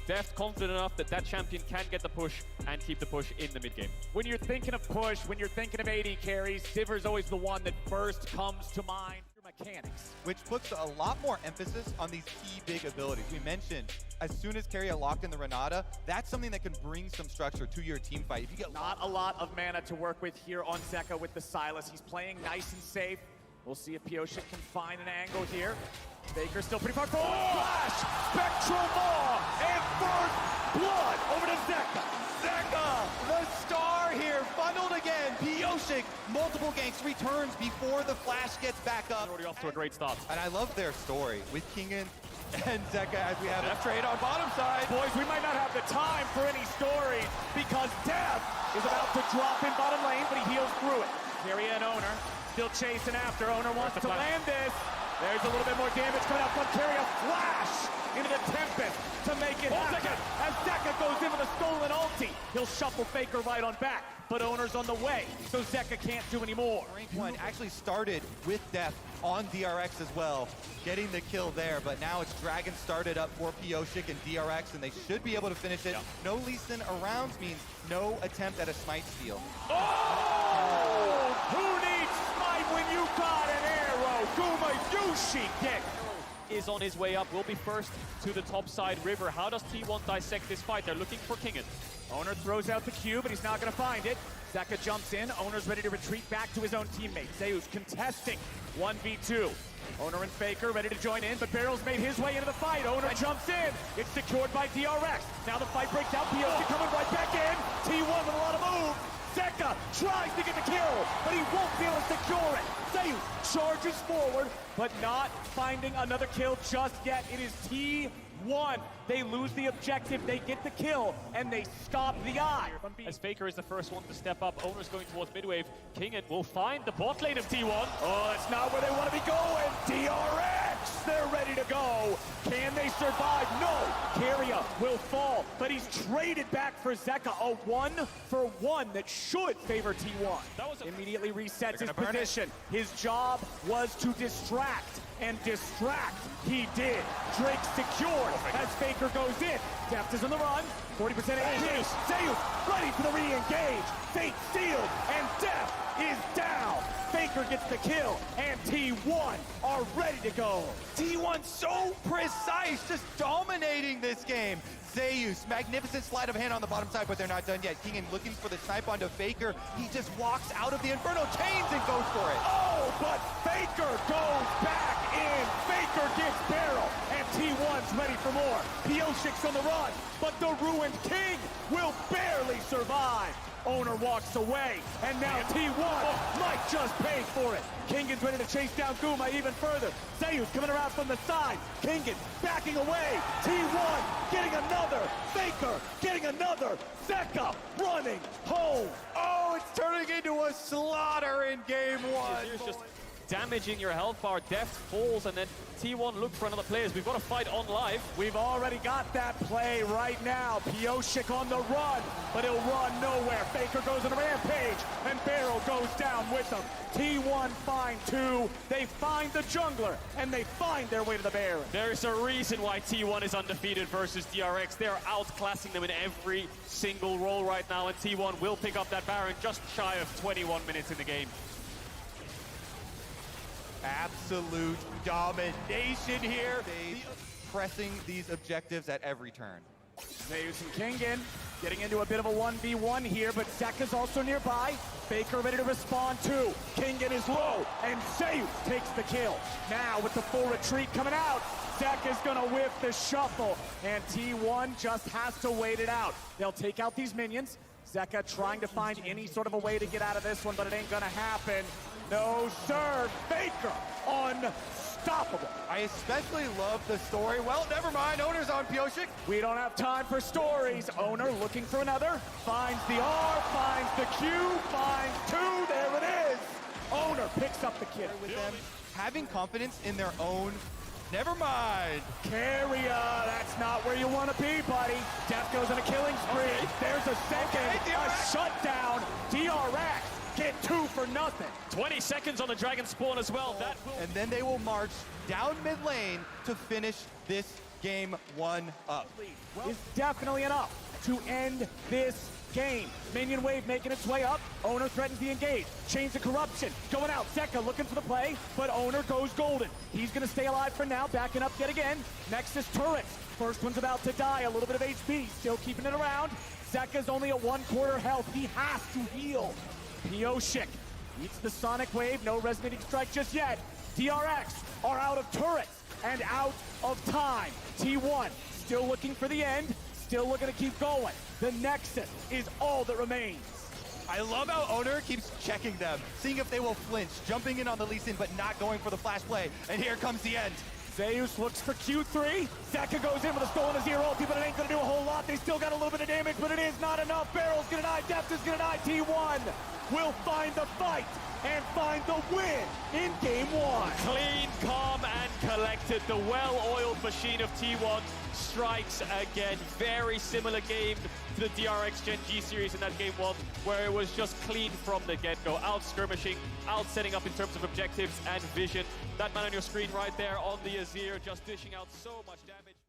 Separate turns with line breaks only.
Deft confident enough that that champion can get the push and keep the push in the mid game.
When you're thinking of push, when you're thinking of AD carries, Sivir's always the one that first comes to mind. Mechanics.
Which puts a lot more emphasis on these key big abilities. We mentioned, as soon as Keria locked in the Renata, that's something that can bring some structure to your team fight. If you get
not a lot of mana to work with here on Zeka with the Sylas. He's playing nice and safe. We'll see if Pioshik can find an angle here. Baker's still pretty far forward. Flash! Spectral Maw! And first blood over to Zeka.
Zeka, the star here, funneled again. Pioshik, multiple ganks, returns before the flash gets back up.
Already off to a great start.
And I love their story with Kingen and Zeka as we have a trade on bottom side.
Boys, we might not have the time for any stories because Deft is about to drop in bottom lane, but he heals through it. Keria and Owner still chasing after. Owner wants to land this. There's a little bit more damage coming out from Keria. Flash into the Tempest to make it happen. As Zeka goes in with a stolen ulti, he'll shuffle Faker right on back, but Owner's on the way, so Zeka can't do any more.
Rank 1 actually started with Deft on DRX as well, getting the kill there, but now it's Dragon started up for Pioshik and DRX, and they should be able to finish it. No Lee Sin arounds means no attempt at a smite steal.
Oh! Who needs smite when you got an arrow? Guma Yushi kick!
Is on his way up, will be first to the top side river. How does T1 dissect this fight? They're looking for Kingen.
Owner throws out the cube, but he's not going to find it. Zeka jumps in. Owner's ready to retreat back to his own teammate. Zeus contesting 1v2. Owner and Faker ready to join in, but Barrel's made his way into the fight. Owner jumps in. It's secured by DRX. Now the fight breaks out. Pioshik coming right back in. T1 with a lot of move. Zeka tries to get the kill, but he won't be able to secure it. Zeus charges forward, but not finding another kill just yet. It is T1. They lose the objective, they get the kill, and they stop the eye.
As Faker is the first one to step up, Owner's going towards midwave. Kingen will find the bot lane of T1.
Oh, that's not where they want to be going. DRX, they're ready to go. Can they survive? No. Keria will fall, but he's traded back for Zeka. A 1-for-1 that should favor T1.
That was
immediately resets his position. His job was to distract, and distract he did. Drake secured as Faker goes in. Deft is on the run. 40% HP. Zeus ready for the re-engage. Fate sealed, and Deft is down. Faker gets the kill, and T1 are ready to go.
T1 so precise, just dominating this game. Zeus, magnificent sleight of hand on the bottom side, but they're not done yet. Kingen looking for the snipe onto Faker. He just walks out of the Inferno Chains and goes for it.
Oh, but Faker goes back in. Faker gets Barrel, and T1's ready for more. Pioshik's on the run, but the Ruined King will barely survive. Owner walks away, and now T1 might just pay for it. Kingen's ready to chase down Guma even further. Zeus coming around from the side. Kingen backing away. T1 getting another. Faker getting another. Zeka running home.
Oh, it's turning into a slaughter in game 1.
Here's just damaging your health bar. Deft falls, and then T1 look for another player. We've got a fight on live.
We've already got that play right now. Pioshik on the run, but he'll run nowhere. Faker goes on a rampage, and Barrel goes down with him. T1 find 2. They find the jungler, and they find their way to the Baron.
There's a reason why T1 is undefeated versus DRX. They're outclassing them in every single role right now, and T1 will pick up that Baron just shy of 21 minutes in the game.
Absolute domination here. Pressing these objectives at every turn.
Zeus and Kingen getting into a bit of a 1v1 here, but Zeka's also nearby. Faker ready to respond too. Kingen is low, and Zeus takes the kill. Now with the full retreat coming out, Zeka's gonna whip the shuffle, and T1 just has to wait it out. They'll take out these minions. Zeka trying to find any sort of a way to get out of this one, but it ain't gonna happen. No, sir. Faker unstoppable.
I especially love the story. Well, never mind. Owner's on Pioshik.
We don't have time for stories. Owner looking for another. Finds the R, finds the Q, finds 2. There it is. Owner picks up the kill.
With them having confidence in their own. Never mind.
Keria, that's not where you want to be, buddy. Deft goes on a killing spree.
Okay.
There's a second.
Okay,
a shutdown. DRX get 2 for nothing.
20 seconds on the Dragon spawn as well. That will...
And then they will march down mid lane to finish this game 1 up.
Is definitely enough to end this game. Minion wave making its way up. Owner threatens the engage. Chains of corruption going out. Zeka looking for the play, but Owner goes golden. He's going to stay alive for now, backing up yet again. Nexus turrets. First one's about to die. A little bit of HP, still keeping it around. Zeka's only at 1/4 health. He has to heal. Pioshik eats the Sonic Wave. No resonating strike just yet. DRX are out of turrets and out of time. T1 still looking for the end. Still looking to keep going. The Nexus is all that remains.
I love how Owner keeps checking them, seeing if they will flinch, jumping in on the Lee Sin, but not going for the flash play. And here comes the end.
Zeus looks for Q3. Zeka goes in with a stolen Azir ulti, but it ain't gonna do a whole lot. They still got a little bit of damage, but it is not enough. Barrel's gonna die, Deft is gonna die. T1 will find the fight and find the win in game 1.
Clean, calm, and collected. The well-oiled machine of T1 strikes again. Very similar game to the DRX Gen G series in that game 1, where it was just clean from the get-go. Out skirmishing, out setting up in terms of objectives and vision. That man on your screen right there on the Azir, just dishing out so much damage.